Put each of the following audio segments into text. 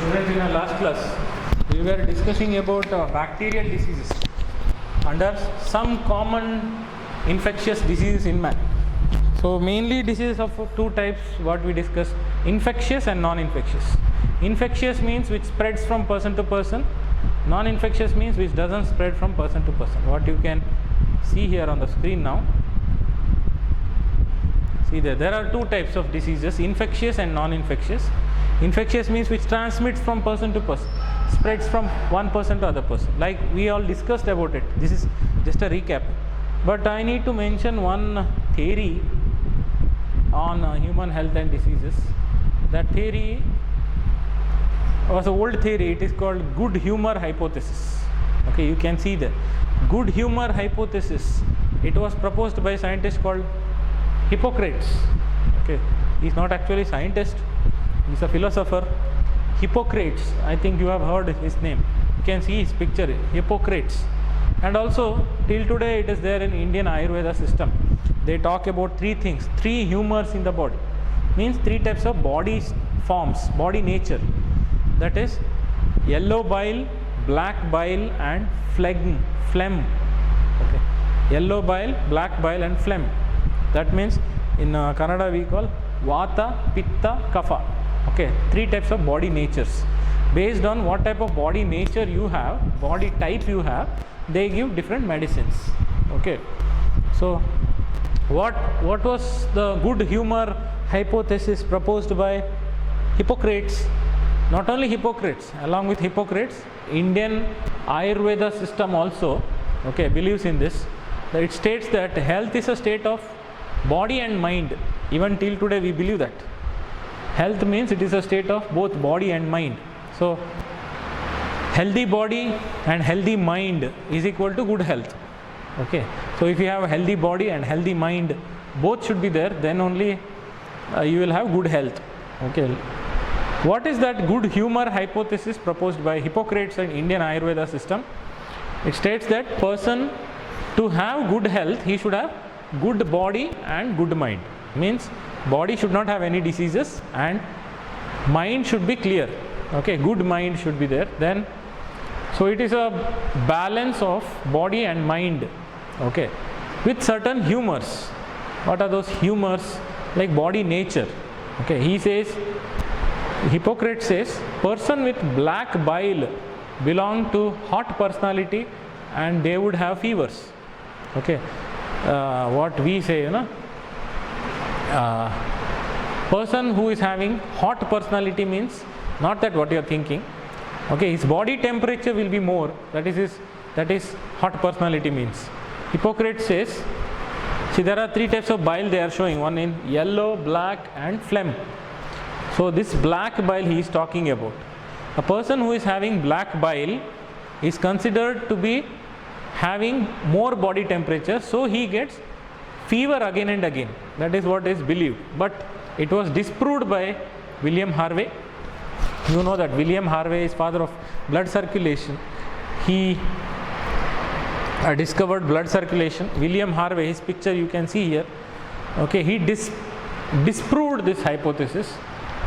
Students, in our last class, we were discussing about bacterial diseases under some common infectious diseases in man. So, mainly diseases of two types what we discussed: infectious and non-infectious. Infectious means which spreads from person to person. Non-infectious means which doesn't spread from person to person. What you can see here on the screen now. See there are two types of diseases: infectious and non-infectious. Infectious means which transmits from person to person, spreads from one person to other person. Like we all discussed about it. This is just a recap. But I need to mention one theory on human health and diseases. That theory was an old theory. It is called good humor hypothesis. Okay, you can see that good humor hypothesis. It was proposed by a scientist called Hippocrates. Okay, he is not actually a scientist. He is a philosopher. Hippocrates, I think you have heard his name. You can see his picture, Hippocrates. And also till today it is there in Indian Ayurveda system. They talk about three things, three humors in the body. Means three types of body forms, body nature. That is yellow bile, black bile and phlegm. Okay. Yellow bile, black bile and phlegm. That means in Kannada we call Vata, Pitta, Kapha. Okay, three types of body natures. Based on what type of body nature you have, body type you have, they give different medicines. Okay, so what was the good humor hypothesis proposed by Hippocrates? Not only Hippocrates, along with Hippocrates, Indian Ayurveda system also, okay, believes in this. It states that health is a state of body and mind. Even till today we believe that. Health means it is a state of both body and mind. So, healthy body and healthy mind is equal to good health. Okay. So, if you have a healthy body and healthy mind, both should be there, then only you will have good health. Okay. What is that good humor hypothesis proposed by Hippocrates and Indian Ayurveda system? It states that person to have good health, he should have good body and good mind. Means body should not have any diseases and mind should be clear. Okay, good mind should be there. Then, so it is a balance of body and mind. Okay, with certain humors. What are those humors? Like body nature. Okay, he says, Hippocrates says, person with black bile belong to hot personality and they would have fevers. Okay, what we say, you know. Person who is having hot personality means not that what you are thinking. Okay, his body temperature will be more. That is hot personality means. Hippocrates says, see there are three types of bile they are showing. One in yellow, black and phlegm. So this black bile he is talking about. A person who is having black bile is considered to be having more body temperature, so he gets fever again and again. That is what is believed. But it was disproved by William Harvey. You know that William Harvey is father of blood circulation. He discovered blood circulation. William Harvey, his picture you can see here. Okay, he disproved this hypothesis.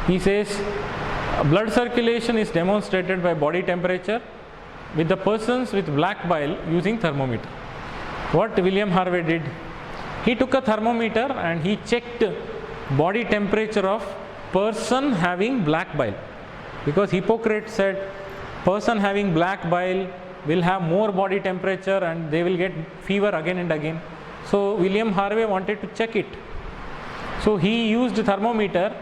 He says blood circulation is demonstrated by body temperature with the persons with black bile using thermometer. What William Harvey did? He took a thermometer and he checked body temperature of person having black bile. Because Hippocrates said person having black bile will have more body temperature and they will get fever again and again. So William Harvey wanted to check it. So he used thermometer,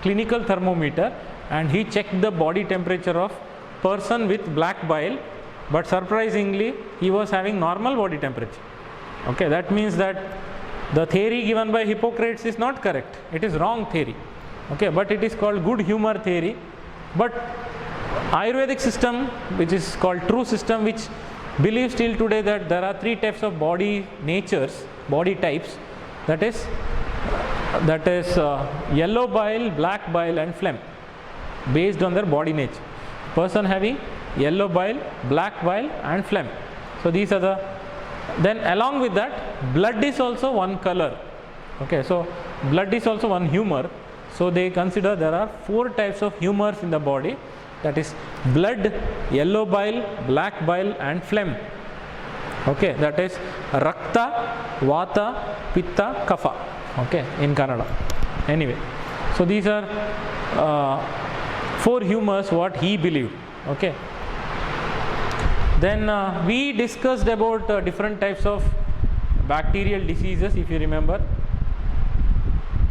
clinical thermometer, and he checked the body temperature of person with black bile, but surprisingly he was having normal body temperature. Okay, that means that the theory given by Hippocrates is not correct. It is wrong theory. Okay, but it is called good humor theory. But Ayurvedic system, which is called true system, which believes till today that there are three types of body natures, body types. That is yellow bile, black bile and phlegm, based on their body nature. Person having yellow bile, black bile and phlegm. So these are the. Then along with that, blood is also one color. Okay, so blood is also one humor. So they consider there are four types of humors in the body. that is blood, yellow bile, black bile and phlegm. Okay, that is Rakta, Vata, Pitta, Kapha. Okay, in Kannada. Anyway, so these are 4 humors what he believed. Okay. Then we discussed about different types of bacterial diseases, if you remember.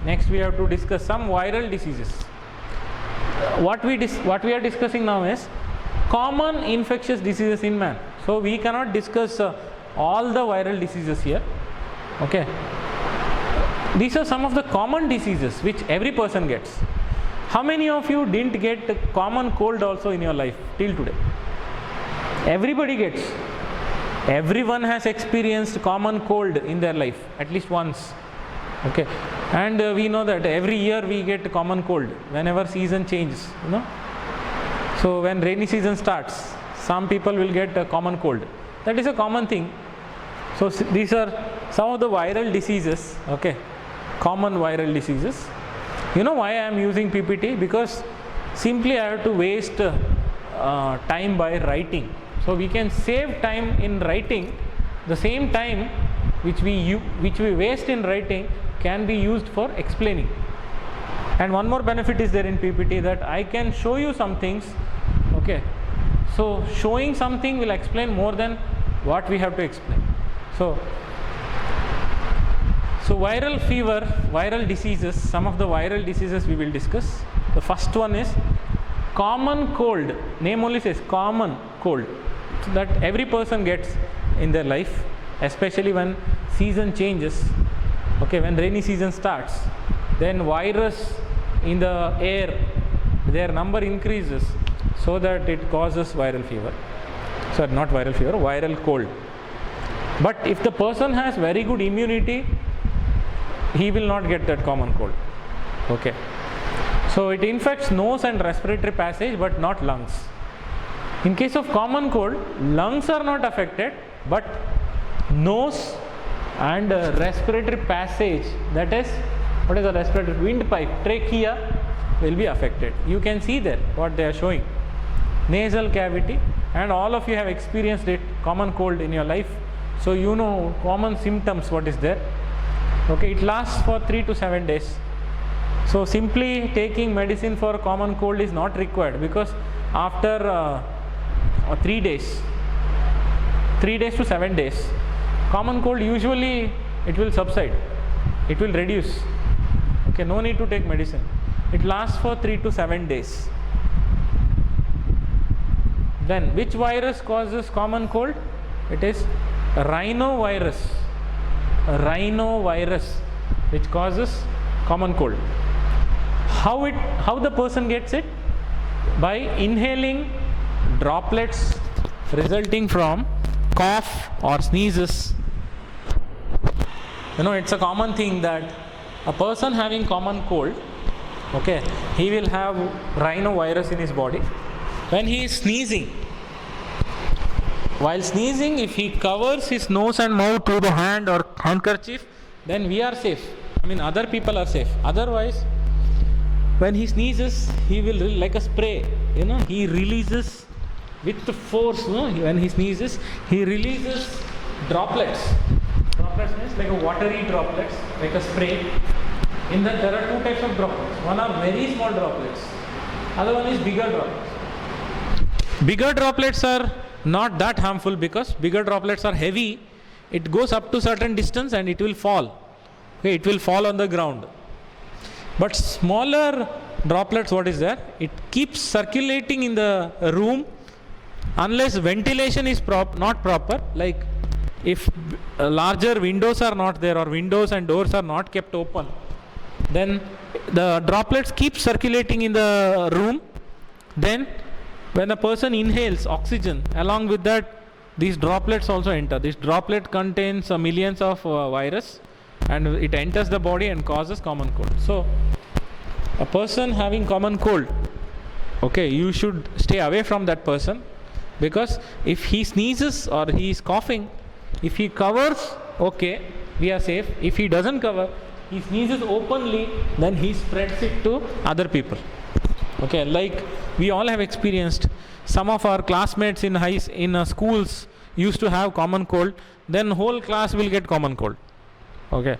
Next we have to discuss some viral diseases. What we are discussing now is common infectious diseases in man. So we cannot discuss all the viral diseases here. Okay. These are some of the common diseases which every person gets. How many of you didn't get a common cold also in your life till today? Everybody gets. Everyone has experienced common cold in their life at least once. Okay. And we know that every year we get common cold whenever season changes, you know. So when rainy season starts, some people will get a common cold. That is a common thing. So these are some of the viral diseases. Okay, common viral diseases. You know why I am using PPT? Because simply I have to waste time by writing. So we can save time in writing. The same time which we waste in writing can be used for explaining. And one more benefit is there in PPT, that I can show you some things. Okay, so showing something will explain more than what we have to explain. So viral fever, viral diseases, some of the viral diseases we will discuss. The first one is common cold. Name only says common cold, so that every person gets in their life, especially when season changes. Okay, when rainy season starts, then virus in the air, their number increases, so that it causes viral fever. Sorry, not viral fever, viral cold. But if the person has very good immunity, he will not get that common cold. Okay. So it infects nose and respiratory passage, but not lungs. In case of common cold, lungs are not affected, but nose and respiratory passage, that is, what is the respiratory windpipe, trachea, will be affected. You can see there what they are showing. Nasal cavity, and all of you have experienced it, common cold in your life. So you know common symptoms what is there. Okay, it lasts for 3 to 7 days. So simply taking medicine for common cold is not required, because after 3 days to 7 days, common cold usually it will subside, it will reduce. Okay, no need to take medicine. It lasts for 3 to 7 days. Then which virus causes common cold? It is rhinovirus. Rhinovirus, which causes common cold. How the person gets it? By inhaling droplets resulting from cough or sneezes. You know, it's a common thing that a person having common cold, okay, he will have rhinovirus in his body. When he is sneezing, while sneezing, if he covers his nose and mouth with a hand or handkerchief, then we are safe. I mean, other people are safe. Otherwise, when he sneezes, he will like a spray. You know, he releases with force. You know, when he sneezes, he releases droplets. Droplets means like a watery droplets, like a spray. In that, there are 2 types of droplets. One are very small droplets. Other one is bigger droplets. Bigger droplets are not that harmful, because bigger droplets are heavy. It goes up to certain distance and it will fall. Okay, it will fall on the ground. But smaller droplets, what is there? It keeps circulating in the room unless ventilation is not proper. Like if larger windows are not there, or windows and doors are not kept open, then the droplets keep circulating in the room. Then when a person inhales oxygen, along with that, these droplets also enter. This droplet contains millions of virus, and it enters the body and causes common cold. So a person having common cold, okay, you should stay away from that person, because if he sneezes or he is coughing, if he covers, okay, we are safe. If he doesn't cover, he sneezes openly, then he spreads it to other people. Okay, like we all have experienced, some of our classmates in schools used to have common cold, then whole class will get common cold. Okay,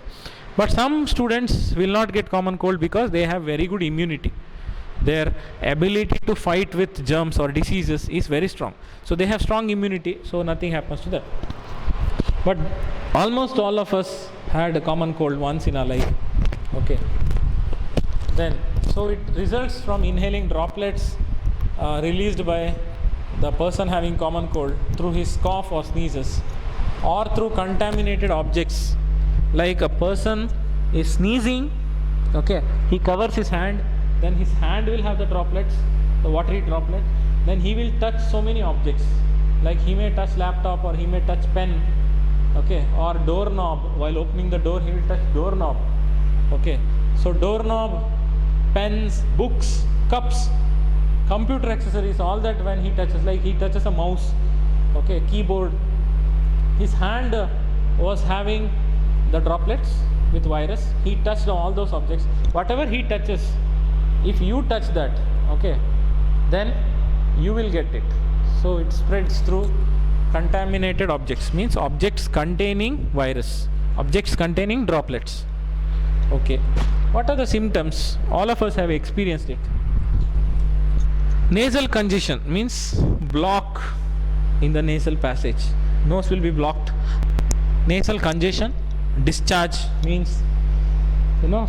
but some students will not get common cold because they have very good immunity. Their ability to fight with germs or diseases is very strong. So they have strong immunity, so nothing happens to them. But almost all of us had a common cold once in our life. Okay. Then, so it results from inhaling droplets released by the person having common cold through his cough or sneezes, or through contaminated objects. Like a person is sneezing, okay, he covers his hand, then his hand will have the droplets, the watery droplet, then he will touch so many objects, like he may touch laptop or he may touch pen, okay, or doorknob. While opening the door he will touch doorknob. Okay, so doorknob, pens, books, cups, computer accessories, all that when he touches, like he touches a mouse, okay, keyboard, his hand was having the droplets with virus, he touched all those objects. Whatever he touches, if you touch that, okay, then you will get it. So it spreads through contaminated objects, means objects containing virus, objects containing droplets. Okay, what are the symptoms? All of us have experienced it. Nasal congestion means block in the nasal passage, nose will be blocked. Nasal congestion. Discharge means,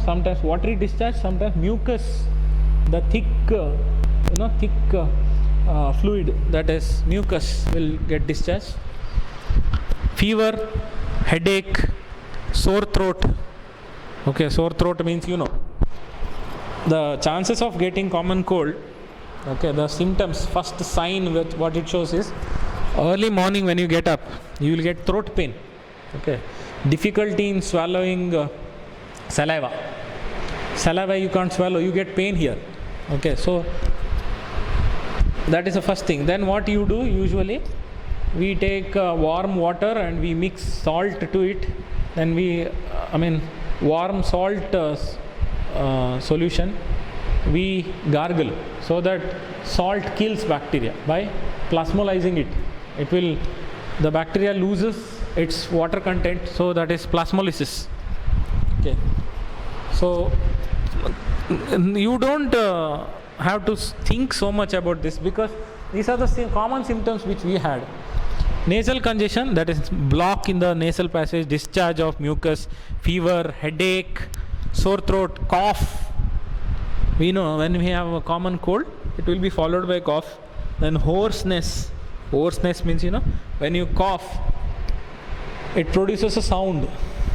sometimes watery discharge, sometimes mucus, the thick fluid, that is mucus, will get discharged. Fever, headache, sore throat. Okay, sore throat means, the chances of getting common cold, okay, the symptoms, first sign with what it shows is early morning when you get up, you will get throat pain. Okay, difficulty in swallowing saliva you can't swallow, you get pain here. Okay, so that is the first thing. Then what you do, usually we take warm water and we mix salt to it, then warm salt solution we gargle, so that salt kills bacteria. By plasmolizing it will, the bacteria loses its water content, so that is plasmolysis. Okay, so you don't have to think so much about this, because these are the common symptoms which we had. Nasal congestion, that is block in the nasal passage, discharge of mucus, fever, headache, sore throat, cough. We know when we have a common cold, it will be followed by cough. Then hoarseness. Hoarseness means, when you cough, it produces a sound.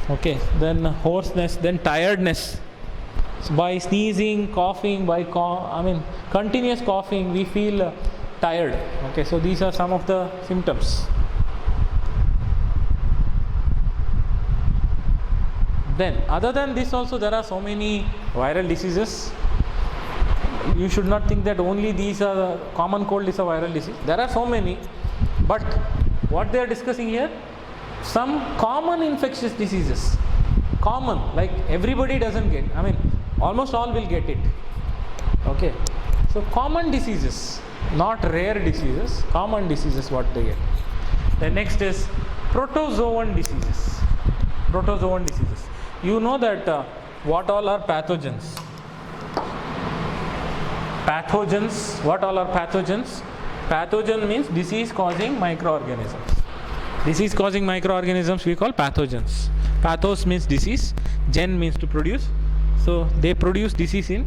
Okay, then hoarseness, then tiredness. So by sneezing, coughing, continuous coughing, we feel tired. Okay, so these are some of the symptoms. Then, other than this also, there are so many viral diseases. You should not think that only these are, common cold is a viral disease. There are so many, but what they are discussing here, some common infectious diseases. Common, like everybody doesn't get, almost all will get it. Okay, so common diseases, not rare diseases, common diseases what they get. The next is protozoan diseases. Protozoan diseases. You know that what all are pathogens? Pathogens, what all are pathogens? Pathogen means disease causing microorganisms. Disease causing microorganisms we call pathogens. Pathos means disease, gen means to produce. So they produce disease in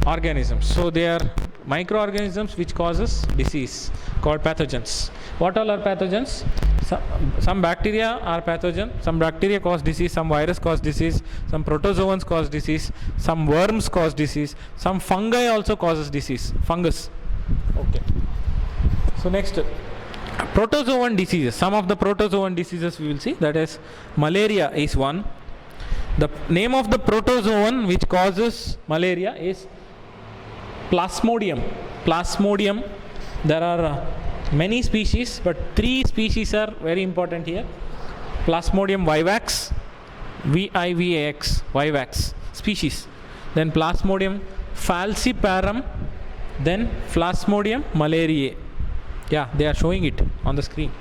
organisms. So they are microorganisms which causes disease, called pathogens. What all are pathogens? Some bacteria are pathogen, some bacteria cause disease, some virus cause disease, some protozoans cause disease, some worms cause disease, some fungi also causes disease, fungus. Okay. So next, protozoan diseases. Some of the protozoan diseases we will see, that is malaria is one. The name of the protozoan which causes malaria is Plasmodium. Plasmodium, there are many species, but 3 species are very important here. Plasmodium vivax, vivax, vivax species. Then Plasmodium falciparum, then Plasmodium malariae. Yeah, they are showing it on the screen.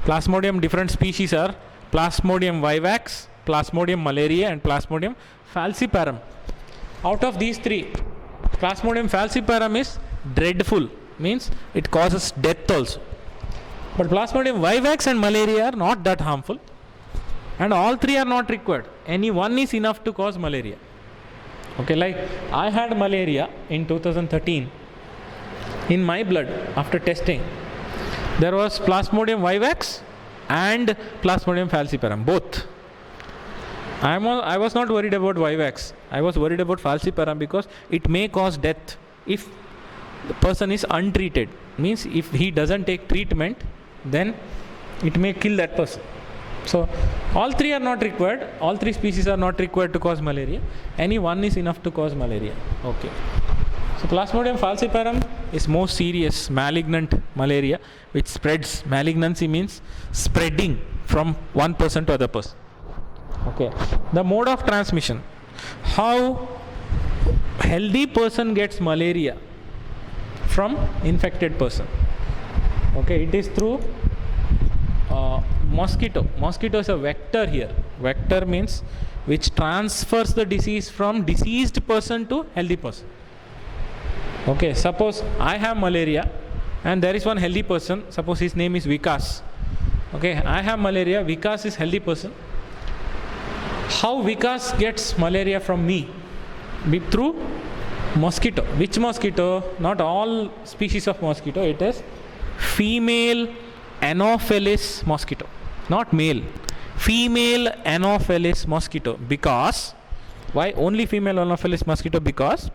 Plasmodium, different species are Plasmodium vivax, Plasmodium malariae, and Plasmodium falciparum. Out of these three, Plasmodium falciparum is dreadful, means it causes death also. But Plasmodium vivax and malaria are not that harmful, and all three are not required. Any one is enough to cause malaria. Okay, like I had malaria in 2013. In my blood, after testing, there was Plasmodium vivax and Plasmodium falciparum, both. I was not worried about vivax. I was worried about falciparum because it may cause death if the person is untreated. Means if he doesn't take treatment, then it may kill that person. So all three are not required. All three species are not required to cause malaria. Any one is enough to cause malaria. Okay. So Plasmodium falciparum is most serious malignant malaria which spreads. Malignancy means spreading from one person to other person. Okay. The mode of transmission. How healthy person gets malaria from infected person? Okay, it is through mosquito. Mosquito is a vector here. Vector means which transfers the disease from diseased person to healthy person. Okay, suppose I have malaria and there is one healthy person. Suppose his name is Vikas. Okay, I have malaria. Vikas is healthy person. How Vikas gets malaria from me? Through mosquito. Which mosquito? Not all species of mosquito. It is female Anopheles mosquito, not male. Female Anopheles mosquito. Because why only female Anopheles mosquito? Because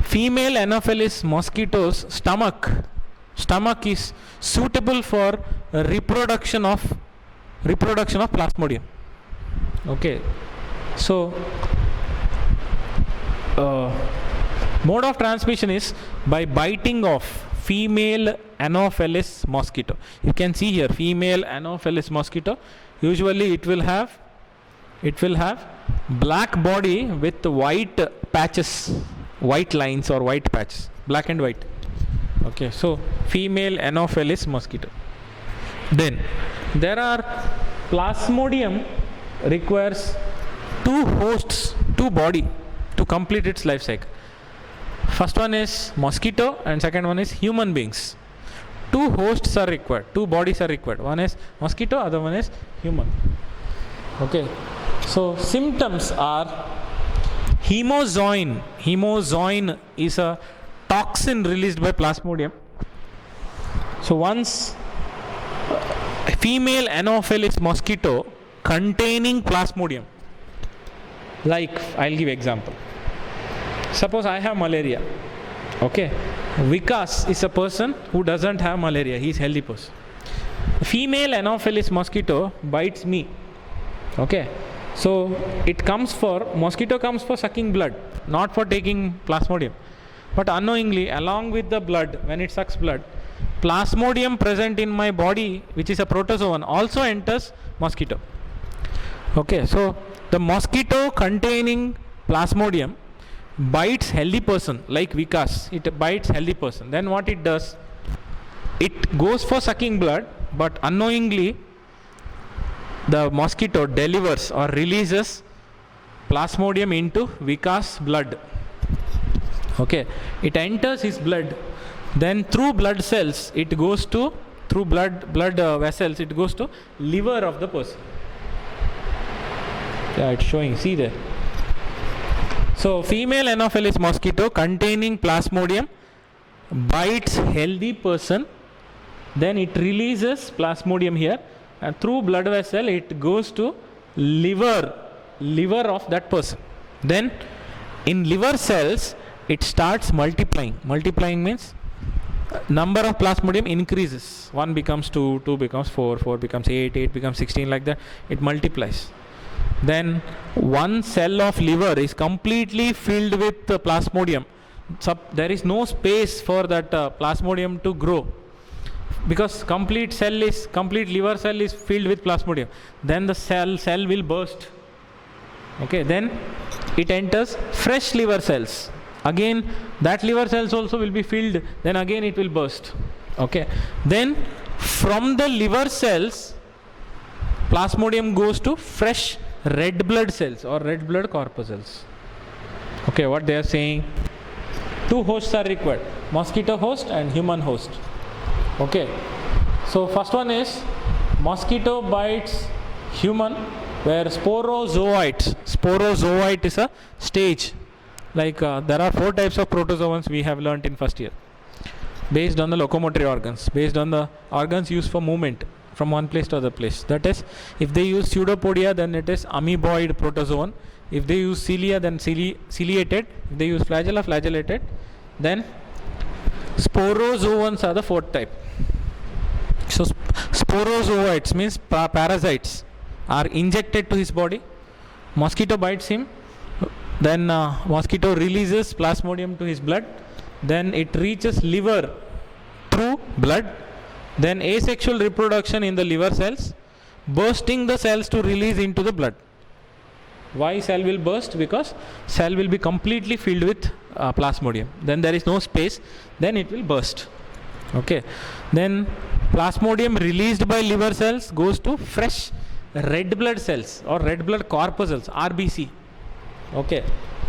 female Anopheles mosquito's stomach is suitable for reproduction of Plasmodium. Okay, so mode of transmission is by biting of female Anopheles mosquito. You can see here female Anopheles mosquito. Usually it will have black body with white patches, white lines or white patches, black and white. Okay, so female Anopheles mosquito. Then there are Plasmodium requires two hosts, two body to complete its life cycle. First one is mosquito and second one is human beings. Two hosts are required, two bodies are required. One is mosquito, other one is human. Okay, so symptoms are hemozoin. Hemozoin is a toxin released by Plasmodium. So once a female Anopheles mosquito containing Plasmodium, like I'll give example. Suppose I have malaria. Okay, Vikas is a person who doesn't have malaria. He is healthy person. Female Anopheles mosquito bites me. Okay, so mosquito comes for sucking blood, not for taking Plasmodium. But unknowingly, along with the blood, when it sucks blood, Plasmodium present in my body, which is a protozoan, also enters mosquito. Okay, so the mosquito containing Plasmodium bites healthy person like Vikas. It bites healthy person. Then what it does? It goes for sucking blood, but unknowingly the mosquito delivers or releases Plasmodium into Vikas' blood. Okay, it enters his blood. Then through blood cells, it goes to blood vessels. It goes to liver of the person. Yeah, it's showing. See there. So female Anopheles mosquito containing Plasmodium bites healthy person, then it releases Plasmodium here, and through blood vessel it goes to liver of that person. Then in liver cells it starts multiplying. Multiplying means number of Plasmodium increases. 1 becomes 2, 2 becomes 4, 4 becomes 8, 8 becomes 16, like that it multiplies. Then one cell of liver is completely filled with Plasmodium. So there is no space for that Plasmodium to grow, because complete liver cell is filled with Plasmodium. Then the cell will burst. Okay, then it enters fresh liver cells. Again, that liver cells also will be filled, then again it will burst. Okay, then from the liver cells, Plasmodium goes to fresh red blood cells or red blood corpuscles. Okay, what they are saying, two hosts are required, mosquito host and human host. Okay, so first one is mosquito bites human, where sporozoite is a stage. Like there are 4 types of protozoans we have learnt in first year, based on the locomotory organs, based on the organs used for movement from one place to other place. That is, if they use pseudopodia, then it is amoeboid protozoan. If they use cilia, then ciliated. If they use flagella, flagellated. Then sporozoans are the 4th type. So sporozoites means parasites are injected to his body. Mosquito bites him, then mosquito releases Plasmodium to his blood, then it reaches liver through blood, then asexual reproduction in the liver cells, bursting the cells to release into the blood. Why cell will burst? Because cell will be completely filled with Plasmodium. Then there is no space, then it will burst. Okay, then Plasmodium released by liver cells goes to fresh red blood cells or red blood corpuscles, RBC. Okay,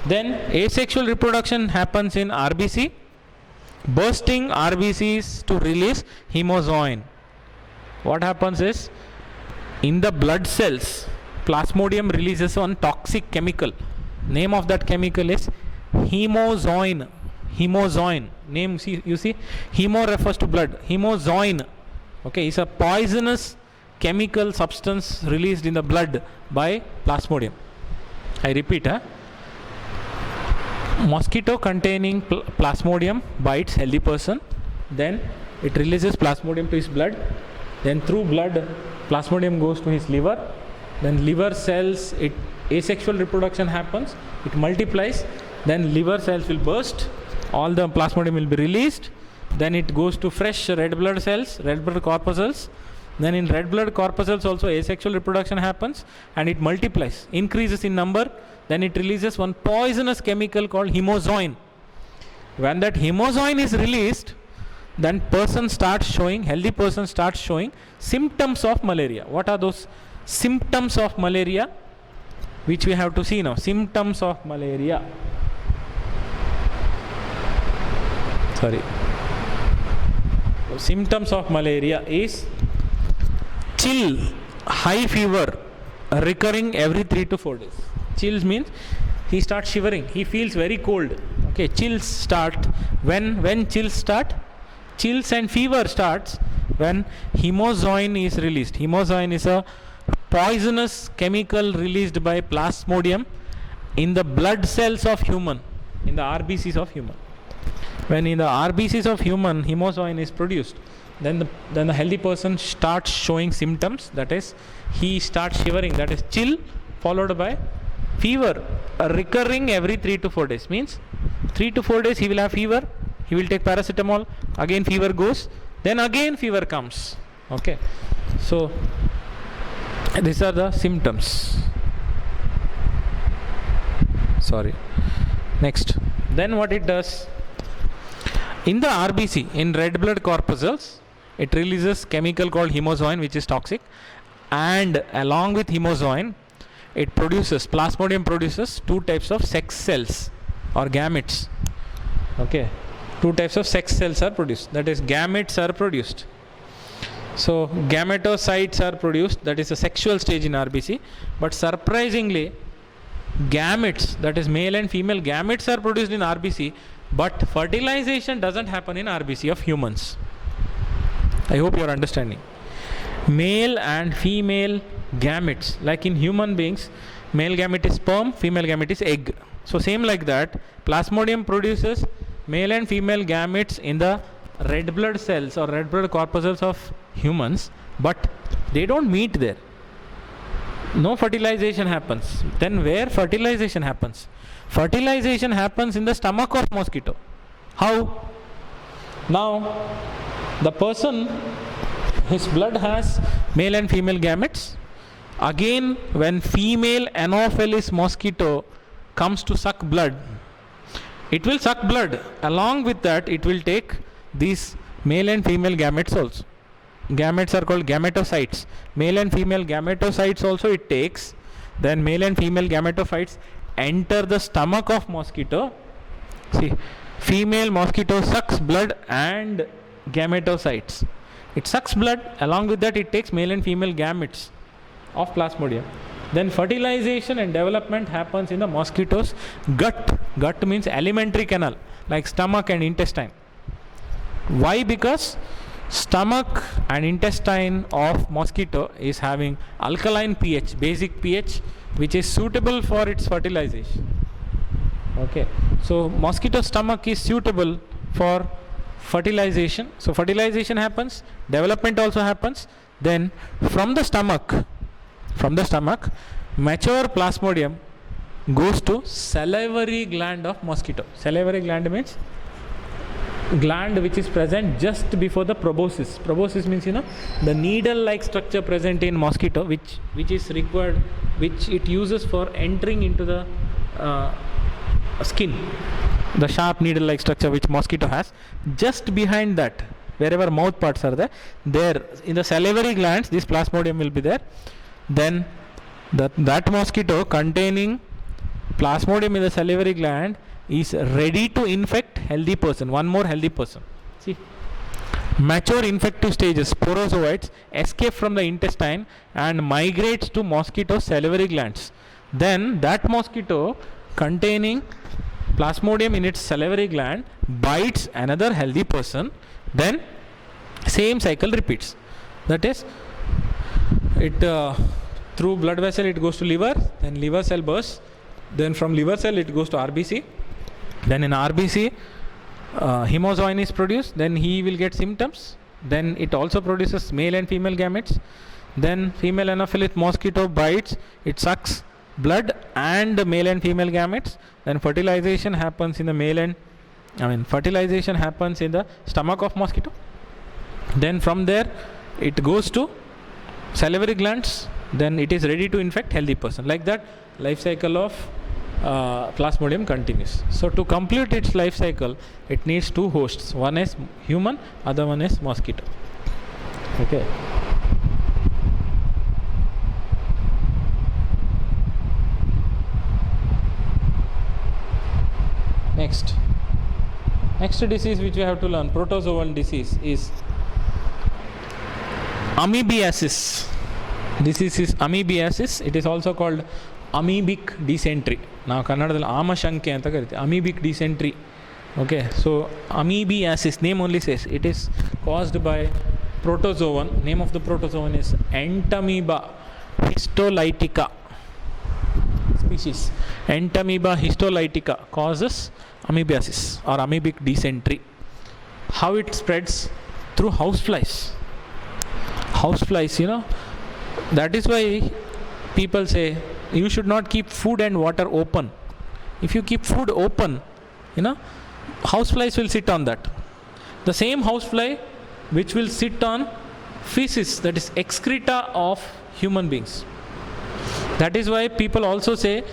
then asexual reproduction happens in RBC, bursting RBCs to release hemozoin. What happens is, in the blood cells, Plasmodium releases one toxic chemical. Name of that chemical is hemozoin. Hemozoin. Name, see, you see, hemo refers to blood. Hemozoin, okay, is a poisonous chemical substance released in the blood by Plasmodium. I repeat, mosquito containing Plasmodium bites healthy person, then it releases Plasmodium to his blood, then through blood Plasmodium goes to his liver, then liver cells, asexual reproduction happens, it multiplies, then liver cells will burst, all the Plasmodium will be released, then it goes to fresh red blood cells, red blood corpuscles. Then in red blood corpuscles also asexual reproduction happens and it multiplies, increases in number, then it releases one poisonous chemical called hemozoin. When that hemozoin is released, then healthy person starts showing symptoms of malaria. What are those symptoms of malaria? Which we have to see now. Symptoms of malaria. Symptoms of malaria is chill, high fever, recurring every 3 to 4 days. Chills means he starts shivering, he feels very cold. Okay, chills start when chills start? Chills and fever starts when hemozoin is released. Hemozoin is a poisonous chemical released by Plasmodium in the blood cells of human, in the RBCs of human. When in the RBCs of human hemozoin is produced, then the healthy person starts showing symptoms, that is, he starts shivering, that is chill, followed by fever, recurring every 3 to 4 days. Means 3 to 4 days he will have fever, he will take paracetamol, again fever goes, then again fever comes. Okay, so these are the symptoms. Next, then what it does, in the RBC, in red blood corpuscles, it releases chemical called hemozoin, which is toxic, and along with hemozoin, Plasmodium produces 2 types of sex cells or gametes. Okay, 2 types of sex cells are produced, that is, gametes are produced. So gametocytes are produced, that is a sexual stage in RBC, but surprisingly gametes, that is male and female gametes, are produced in RBC, but fertilization doesn't happen in RBC of humans. I hope you are understanding. Male and female gametes, like in human beings, male gamete is sperm, female gamete is egg. So same like that, Plasmodium produces male and female gametes in the red blood cells or red blood corpuscles of humans, but they don't meet there. No fertilization happens. Then where fertilization happens? Fertilization happens in the stomach of mosquito. How? Now, the person, his blood has male and female gametes, Again, when female Anopheles mosquito comes to suck blood, it will suck blood. Along with that, it will take these male and female gametes also. Gametes are called gametocytes. Male and female gametocytes also it takes. Then male and female gametophytes enter the stomach of mosquito. See, female mosquito sucks blood and gametocytes. It sucks blood. Along with that, it takes male and female gametes of Plasmodium. Then fertilization and development happens in the mosquito's gut. Gut means alimentary canal, like stomach and intestine. Why? Because stomach and intestine of mosquito is having alkaline pH, basic pH, which is suitable for its fertilization. Okay, so mosquito stomach is suitable for fertilization. So fertilization happens, development also happens. Then from the stomach, mature Plasmodium goes to salivary gland of mosquito. Salivary gland means gland which is present just before the proboscis. Proboscis means, the needle-like structure present in mosquito, which is required, which it uses for entering into the skin. The sharp needle-like structure which mosquito has. Just behind that, wherever mouth parts are there in the salivary glands, this Plasmodium will be there. Then that mosquito containing Plasmodium in the salivary gland is ready to infect healthy person, one more healthy person. See, mature infective stages, sporozoites escape from the intestine and migrates to mosquito salivary glands. Then that mosquito containing Plasmodium in its salivary gland bites another healthy person. Then same cycle repeats. That is, it through blood vessel it goes to liver, then liver cell bursts, then from liver cell it goes to RBC, then in RBC hemozoin is produced, then he will get symptoms, then it also produces male and female gametes, then female Anopheles mosquito bites, it sucks blood and male and female gametes, then fertilization happens in the fertilization happens in the stomach of mosquito, then from there it goes to salivary glands, then it is ready to infect healthy person. Like that, life cycle of Plasmodium continues. So to complete its life cycle, it needs two hosts. One is human, other one is mosquito. Okay. Next disease which we have to learn, protozoal disease, is amoebiasis. Disease is amoebiasis. It is also called amoebic dysentery. Now Kannadadalli Amashanke anta kariteve. Amoebic dysentery. Okay, so amoebiasis, name only says it is caused by protozoan. Name of the protozoan is Entamoeba histolytica species. Entamoeba histolytica causes amoebiasis or amoebic dysentery. How it spreads? Through houseflies. Houseflies, that is why people say you should not keep food and water open. If you keep food open, houseflies will sit on that. The same housefly which will sit on feces, that is excreta of human beings. That is why people also say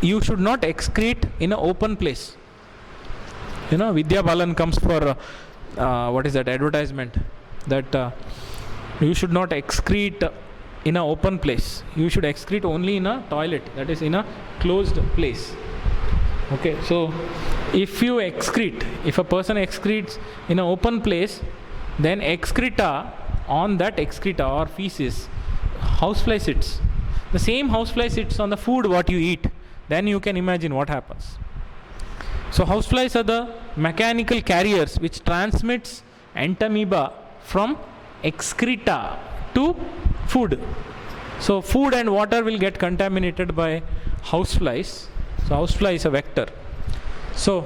you should not excrete in an open place. Vidya Balan comes for advertisement that you should not excrete in an open place. You should excrete only in a toilet, that is in a closed place. Okay, so if a person excretes in an open place, then excreta, on that excreta or feces, housefly sits. The same housefly sits on the food what you eat. Then you can imagine what happens. So houseflies are the mechanical carriers which transmits entamoeba from excreta to food. So food and water will get contaminated by houseflies. So housefly is a vector. So,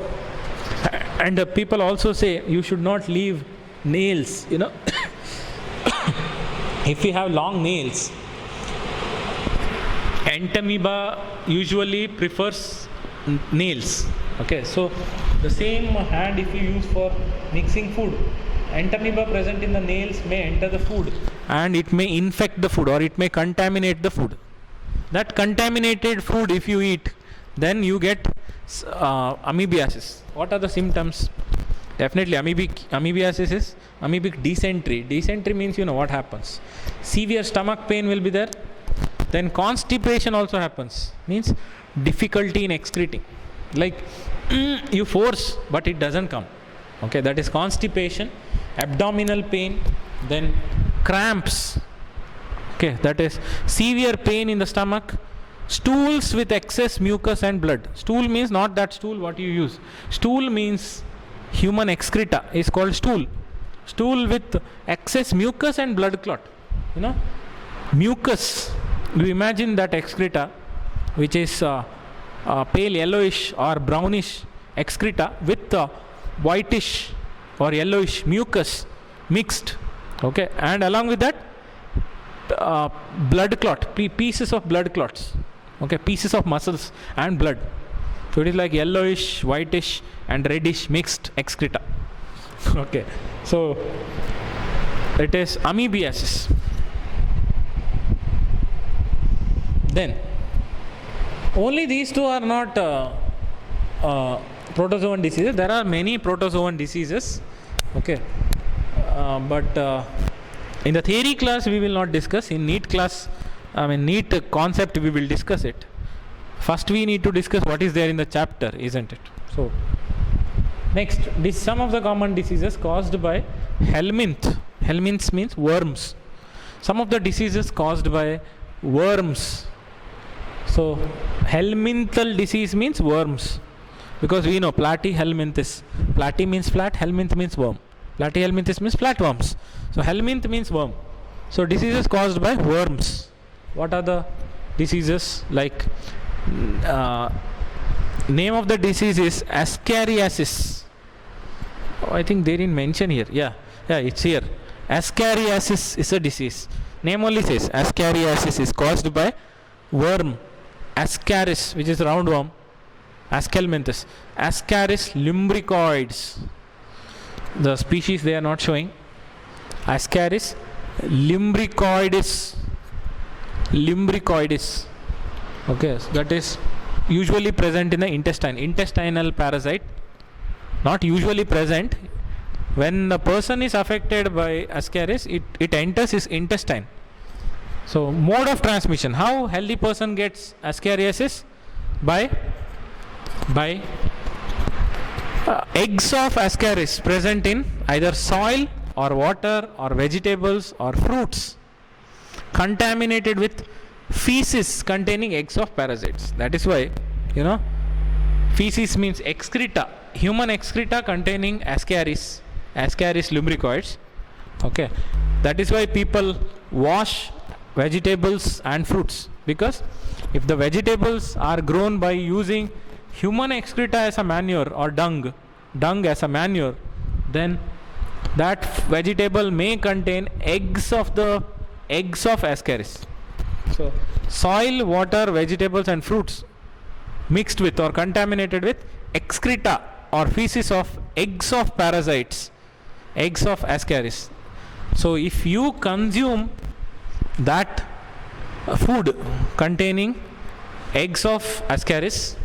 and people also say you should not leave nails, if you have long nails, entamoeba usually prefers nails. Okay, so the same hand if you use for mixing food, entamoeba present in the nails may enter the food and it may infect the food or it may contaminate the food. That contaminated food, if you eat, then you get amoebiasis. What are the symptoms? Definitely amoebiasis is amoebic dysentery. Dysentery means you know what happens. Severe stomach pain will be there. Then constipation also happens. Means difficulty in excreting. Like you force but it doesn't come. Okay, that is constipation. Abdominal pain. Then cramps. Okay, that is severe pain in the stomach. Stools with excess mucus and blood. Stool means not that stool what you use. Stool means human excreta is called stool. Stool with excess mucus and blood clot. You know, mucus. You imagine that excreta, which is pale yellowish or brownish excreta with whitish or yellowish mucus mixed. Okay, and along with that, blood clot, pieces of blood clots. Okay, pieces of muscles and blood. So it is like yellowish, whitish, and reddish mixed excreta. Okay, so it is amoebiasis. Then, only these two are not protozoan diseases. There are many protozoan diseases. Okay, but in the theory class we will not discuss. In NEET class, NEET concept we will discuss it. First we need to discuss what is there in the chapter, isn't it? So, next, some of the common diseases caused by helminth. Helminth means worms. Some of the diseases caused by worms. So, helminthial disease means worms. Because we know platyhelminthes. Platy means flat, helminth means worm. Platyhelminthes means flatworms. So, helminth means worm. So, diseases caused by worms. What are the diseases? Like, name of the disease is Ascariasis. Oh, I think they didn't mention here. Yeah, it's here. Ascariasis is a disease. Name only says Ascariasis is caused by worm. Ascaris, which is roundworm. Ascalminthus. Ascaris lumbricoides. The species they are not showing. Ascaris lumbricoides. Lumbricoides. Okay, so that is usually present in the intestine. Intestinal parasite. Not usually present. When the person is affected by Ascaris, it enters his intestine. So, mode of transmission. How healthy person gets Ascariasis? By eggs of Ascaris present in either soil or water or vegetables or fruits contaminated with feces containing eggs of parasites. That is why, feces means excreta, human excreta containing Ascaris lumbricoides. Okay, that is why people wash vegetables and fruits, because if the vegetables are grown by using human excreta as a manure or dung as a manure, then that vegetable may contain eggs of Ascaris. So, soil, water, vegetables and fruits mixed with or contaminated with excreta or feces of eggs of parasites, eggs of Ascaris. So, if you consume that food containing eggs of Ascaris,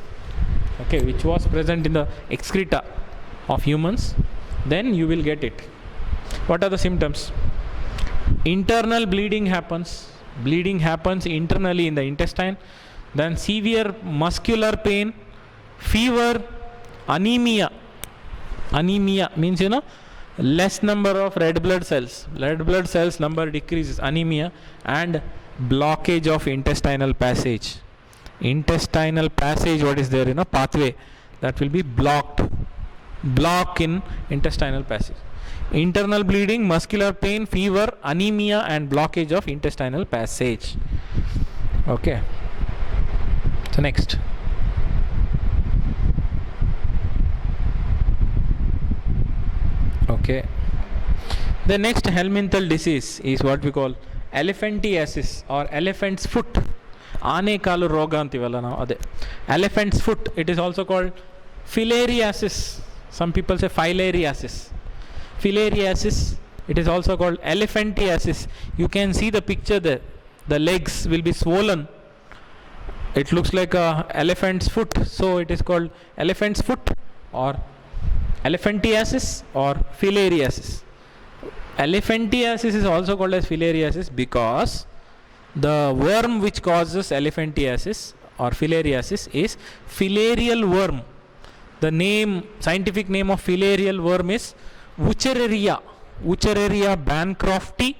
okay, which was present in the excreta of humans, then you will get it. What are the symptoms? Internal bleeding happens. Bleeding happens internally in the intestine. Then severe muscular pain, fever, anemia. Anemia means less number of red blood cells. Red blood cells number decreases, anemia, and blockage of intestinal passage. Intestinal passage, what is there? Pathway that will be blocked. Block in intestinal passage. Internal bleeding, muscular pain, fever, anemia and blockage of intestinal passage. Okay. So next. Okay. The next helminthial disease is what we call elephantiasis or elephant's foot. Aane kalu roga antivalla now ade. Elephant's foot. It is also called filariasis. Some people say filariasis. Filariasis It is also called elephantiasis. You can see the picture there. The legs will be swollen. It looks like a elephant's foot, so it is called elephant's foot or elephantiasis or filariasis. Elephantiasis is also called as filariasis because the worm which causes elephantiasis or filariasis is filarial worm. The name, scientific name of filarial worm is Wuchereria bancrofti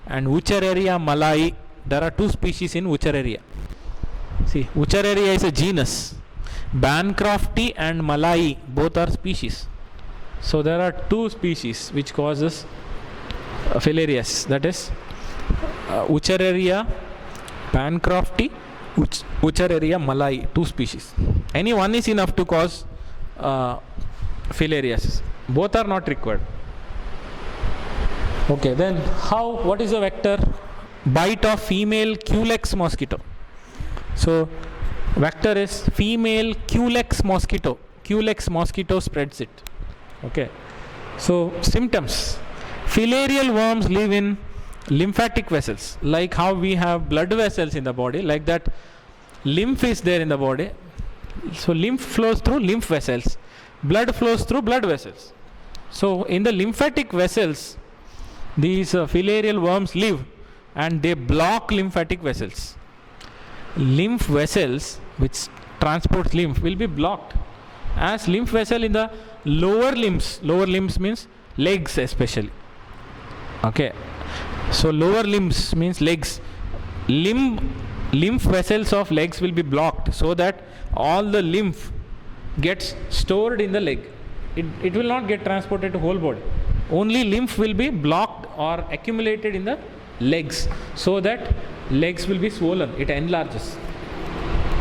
and Wuchereria malai. There are two species in Wuchereria. See, Wuchereria is a genus. Bancrofti and malai both are species. So there are two species which causes filariasis. That is Wuchereria bancrofti, Wuchereria malai, two species. Any one is enough to cause filariasis. Both are not required. Okay, then what is the vector? Bite of female Culex mosquito. So vector is female Culex mosquito. Culex mosquito spreads it. Okay. So symptoms. Filarial worms live in lymphatic vessels. Like how we have blood vessels in the body, like that lymph is there in the body. So lymph flows through lymph vessels. Blood flows through blood vessels. So in the lymphatic vessels, these filarial worms live and they block lymphatic vessels. Lymph vessels which transport lymph will be blocked. As lymph vessel in the lower limbs means legs especially. Okay. So lower limbs means legs. Lymph vessels of legs will be blocked so that all the lymph gets stored in the leg. It will not get transported to whole body. Only lymph will be blocked or accumulated in the legs so that legs will be swollen. It enlarges.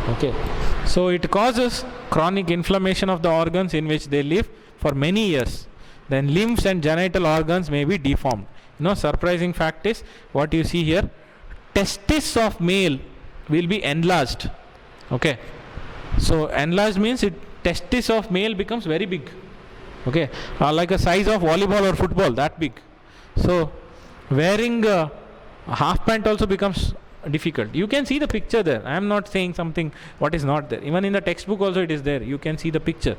Okay. So it causes chronic inflammation of the organs in which they live for many years. Then limbs and genital organs may be deformed. Surprising fact is what you see here. Testis of male will be enlarged. Okay. So enlarged means testis of male becomes very big. Okay. Like a size of volleyball or football, that big. So wearing a half pant also becomes difficult. You can see the picture there. I am not saying something what is not there. Even in the textbook also it is there. You can see the picture.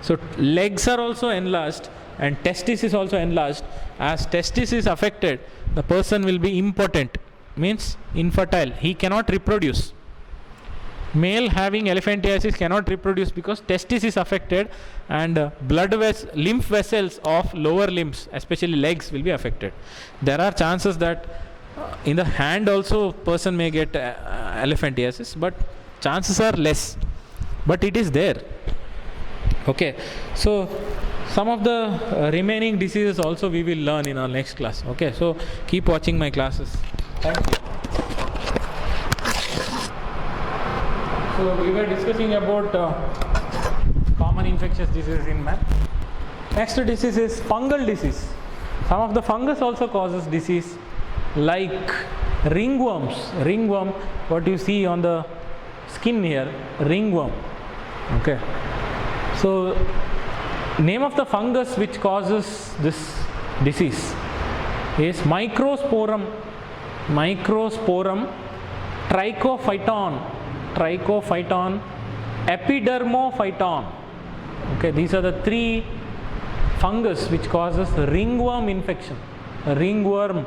So legs are also enlarged and testis is also enlarged. As testis is affected, the person will be impotent, means infertile. He cannot reproduce. Male having elephantiasis cannot reproduce because testis is affected and lymph vessels of lower limbs, especially legs, will be affected. There are chances that in the hand also person may get elephantiasis, but chances are less. But it is there. Okay. So some of the remaining diseases also we will learn in our next class. Okay. So keep watching my classes. Thank you. So we were discussing about common infectious diseases in man. Next disease is fungal disease. Some of the fungus also causes disease, like ringworms. Ringworm, what you see on the skin here, ringworm. Okay. So name of the fungus which causes this disease is Microsporum trichophyton, epidermophyton. Okay, these are the three fungus which causes ringworm infection. Ringworm.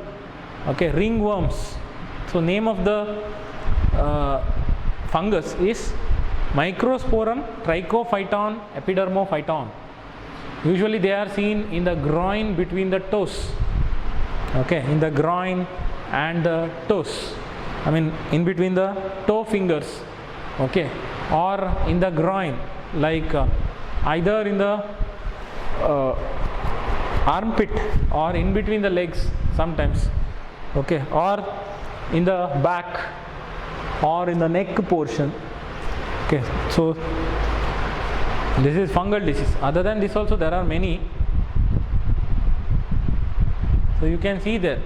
Okay, ringworms. So name of the fungus is Microsporum trichophyton, epidermophyton. Usually they are seen in the groin between the toes. Okay, in the groin and the toes. I mean in between the toe fingers. Okay, or in the groin, like either in the armpit or in between the legs sometimes. Okay, or in the back or in the neck portion. Okay, so this is fungal disease. Other than this also there are many. So you can see there.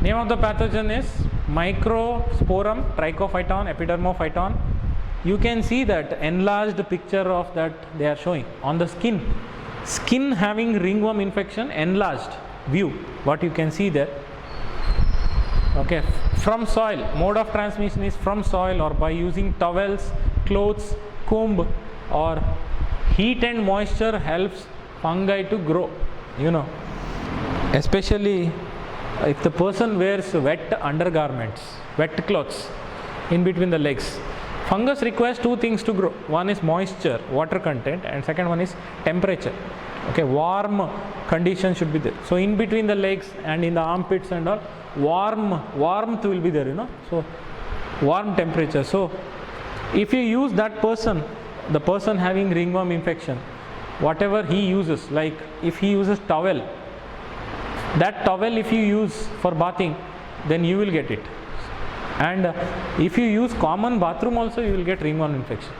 Name of the pathogen is Microsporum trichophyton, epidermophyton. You can see that enlarged picture of that they are showing on the skin. Skin having ringworm infection enlarged. view, what you can see there. Okay, from soil, mode of transmission is from soil or by using towels, clothes, comb, or heat and moisture helps fungi to grow, you know, especially if the person wears wet undergarments, wet clothes in between the legs. Fungus requires two things to grow. One is moisture, water content, and second one is temperature. Okay, warm condition should be there. So in between the legs and in the armpits and all, warmth will be there, you know. So warm temperature. So if you use that person, the person having ringworm infection, whatever he uses, like if he uses towel, that towel if you use for bathing, then you will get it. And if you use common bathroom also, you will get ringworm infection.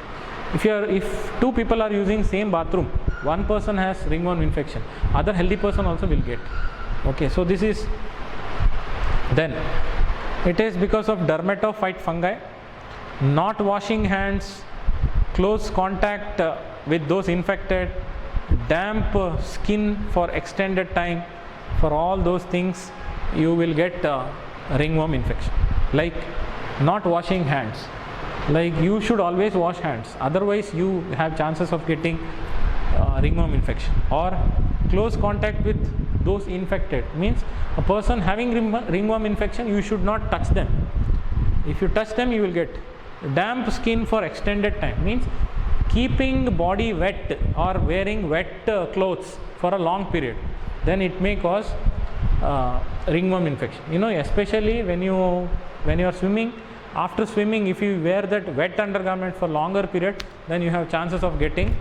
If two people are using same bathroom, one person has ringworm infection, other healthy person also will get. Okay, so this is, then it is because of dermatophyte fungi, not washing hands, close contact with those infected, damp skin for extended time. For all those things you will get ringworm infection. Like not washing hands, like you should always wash hands, otherwise you have chances of getting ringworm infection. Or close contact with those infected, means a person having ringworm infection, you should not touch them. If you touch them, you will get damp skin for extended time, means keeping the body wet or wearing wet clothes for a long period, then it may cause ringworm infection. You know, especially when you are swimming, after swimming, if you wear that wet undergarment for longer period, then you have chances of getting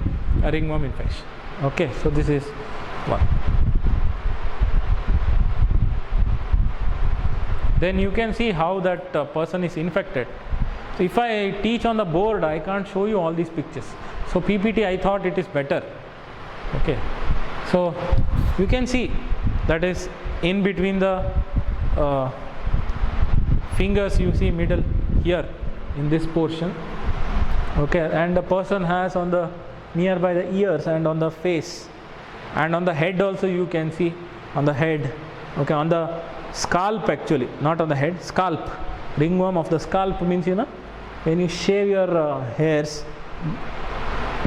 a ringworm infection. Okay, so this is one. Then you can see how that person is infected. So if I teach on the board, I can't show you all these pictures. So PPT, I thought it is better. Okay, so you can see that is in between the fingers, you see middle here in this portion. Okay, and the person has on the nearby the ears and on the face, and on the head also you can see on the head. Okay, on the scalp, actually not on the head, scalp. Ringworm of the scalp means, you know, when you shave your hairs,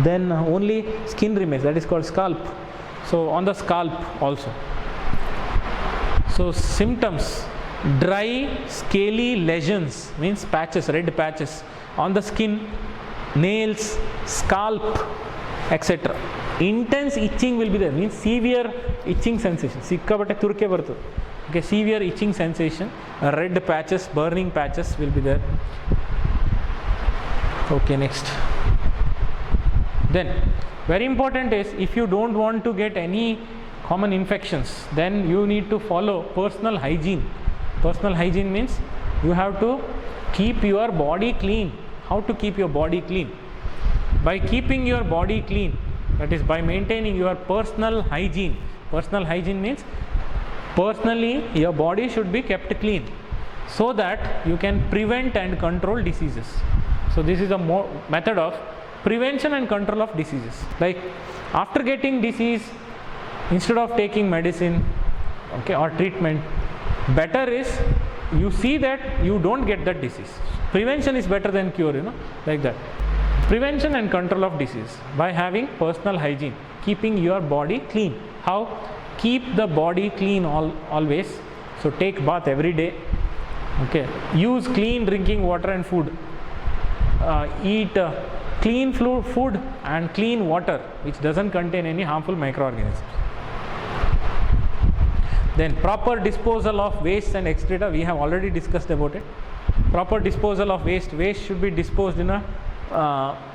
then only skin remains, that is called scalp. So on the scalp also. So symptoms: dry scaly lesions, means patches, red patches on the skin, nails, scalp, etc. Intense itching will be there, means severe itching sensation. Sikkabatte turke bartadu. Okay, severe itching sensation, red patches, burning patches will be there. Okay, next. Then very important is, if you don't want to get any common infections, then you need to follow personal hygiene. Personal hygiene means you have to keep your body clean. How to keep your body clean? By keeping your body clean, that is by maintaining your personal hygiene. Personal hygiene means personally your body should be kept clean, so that you can prevent and control diseases. So this is a method of prevention and control of diseases. Like after getting disease, instead of taking medicine, okay, or treatment, better is you see that you don't get that disease. Prevention is better than cure, you know, like that. Prevention and control of disease by having personal hygiene, keeping your body clean. How? Keep the body clean always. So take bath every day. Okay. Use clean drinking water and food. Eat clean food and clean water which doesn't contain any harmful microorganisms. Then proper disposal of waste and excreta, we have already discussed about it. Proper disposal of waste. Waste should be disposed in a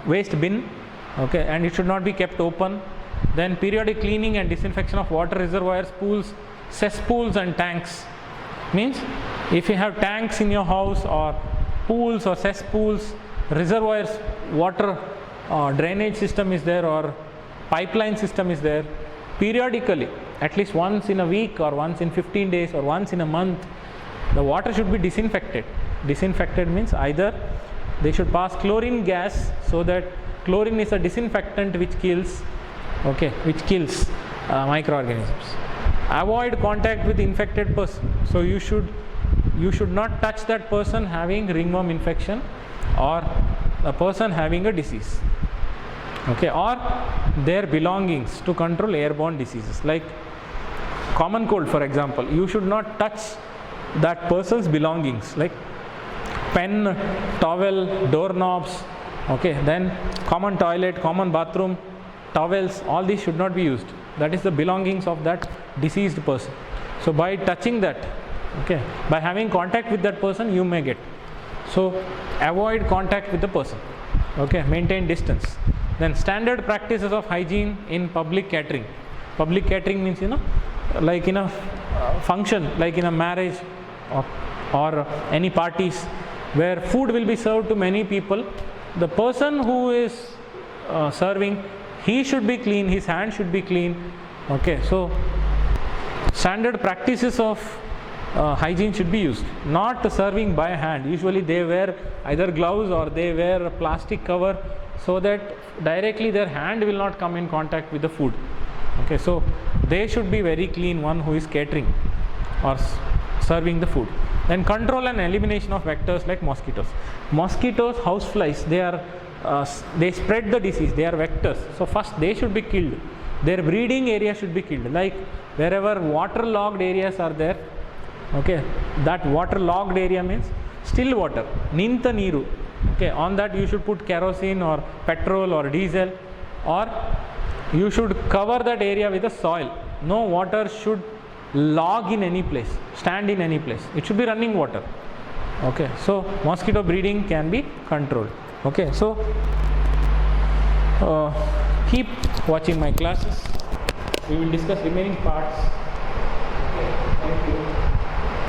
waste bin, okay, and it should not be kept open. Then periodic cleaning and disinfection of water reservoirs, pools, cesspools and tanks. Means if you have tanks in your house, or pools or cesspools, reservoirs, water drainage system is there, or pipeline system is there, periodically, at least once in a week or once in 15 days or once in a month, the water should be disinfected. Disinfected means either they should pass chlorine gas, so that chlorine is a disinfectant which kills, okay, which kills microorganisms. avoid contact with infected person. So you should not touch that person having ringworm infection or a person having a disease, okay, or their belongings, to control airborne diseases like common cold, for example. You should not touch that person's belongings like pen, towel, doorknobs, okay, then common toilet, common bathroom, towels, all these should not be used. That is the belongings of that deceased person. So by touching that, okay, by having contact with that person, you may get. So avoid contact with the person, okay, maintain distance. Then standard practices of hygiene in public catering. Public catering means, like in a function, like in a marriage or any parties where food will be served to many people. The person who is serving, he should be clean, his hand should be clean, okay. So standard practices of hygiene should be used, not serving by hand. Usually they wear either gloves or they wear a plastic cover so that directly their hand will not come in contact with the food, okay. So they should be very clean, one who is catering or serving the food. Then control and elimination of vectors like mosquitoes. Mosquitoes, houseflies, they spread the disease, they are vectors. So first they should be killed, their breeding area should be killed. Like wherever waterlogged areas are there, okay, that waterlogged area means still water, ninta neeru, okay, on that you should put kerosene or petrol or diesel, or you should cover that area with a soil. No water should log in any place, stand in any place, it should be running water, okay. So mosquito breeding can be controlled, okay. So keep watching my classes, we will discuss remaining parts